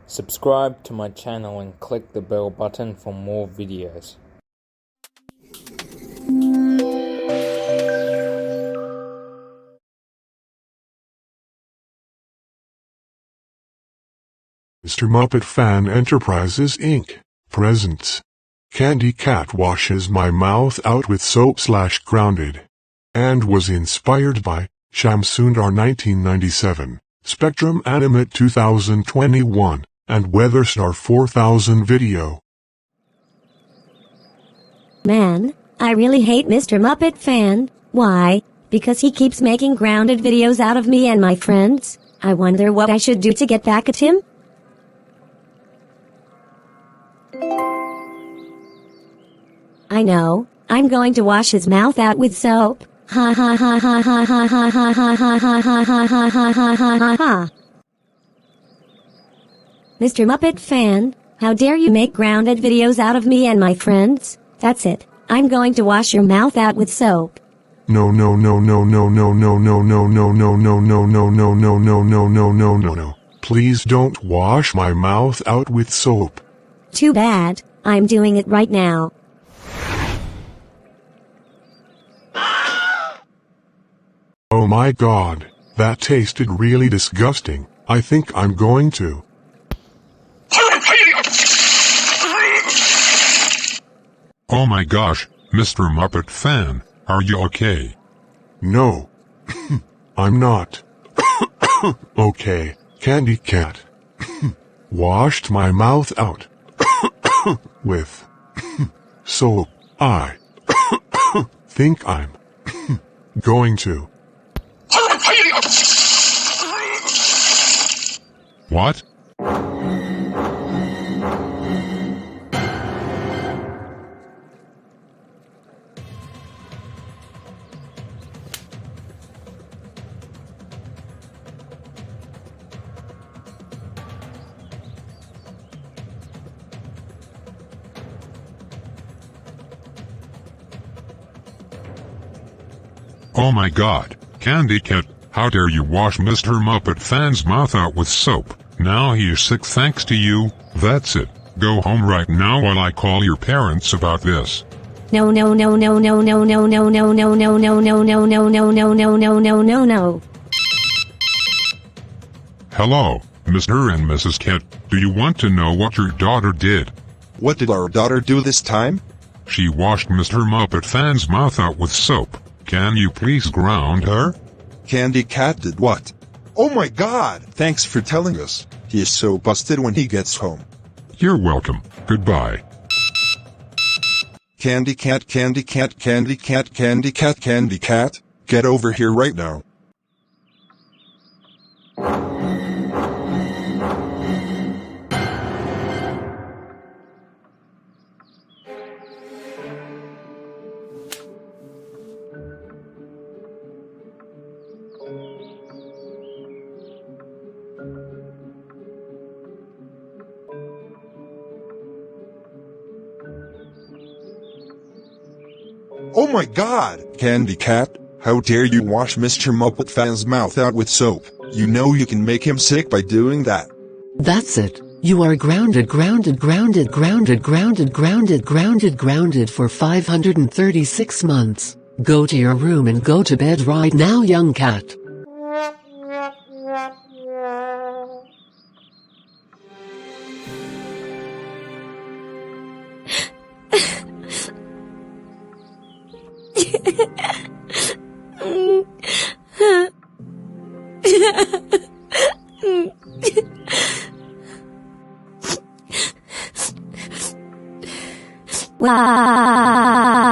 Subscribe to my channel and click the bell button for more videos. Mr. Muppet Fan Enterprises Inc. presents Candy Cat washes my mouth out with soap/grounded, and was inspired by Shamsundar 1997, Spectrum Animate 2021, and Weatherstar 4000 video. Man, I really hate Mr. Muppet Fan. Why? Because he keeps making grounded videos out of me and my friends. I wonder what I should do to get back at him. I know. I'm going to wash his mouth out with soap. Ha ha ha ha ha ha ha ha ha ha ha ha ha ha ha ha ha ha. Mr. Muppet Fan, how dare you make grounded videos out of me and my friends? That's it. I'm going to wash your mouth out with soap. No. Please don't wash my mouth out with soap. Too bad. I'm doing it right now. Oh my god, that tasted really disgusting. I think I'm going to. Oh my gosh, Mr. Muppet Fan, are you okay? No. I'm not. Okay, Candy Cat. Washed my mouth out. With soap. I think I'm going to. What? Oh my god, Candy Cat, how dare you wash Mr. Muppet Fan's mouth out with soap? Now he is sick thanks to you. That's it. Go home right now while I call your parents about this. No. Hello, Mr. and Mrs. Cat. Do you want to know what your daughter did? What did our daughter do this time? She washed Mr. Muppet Fan's mouth out with soap. Can you please ground her? Candy Cat did what? Oh my god! Thanks for telling us. He is so busted when he gets home. You're welcome. Goodbye. Candy Cat, Candy Cat, Candy Cat, Candy Cat, Candy Cat, get over here right now. Oh my god! Candy Cat, how dare you wash Mr. Muppet Fan's mouth out with soap? You know you can make him sick by doing that. That's it. You are grounded for 536 months. Go to your room and go to bed right now, young cat. Wow.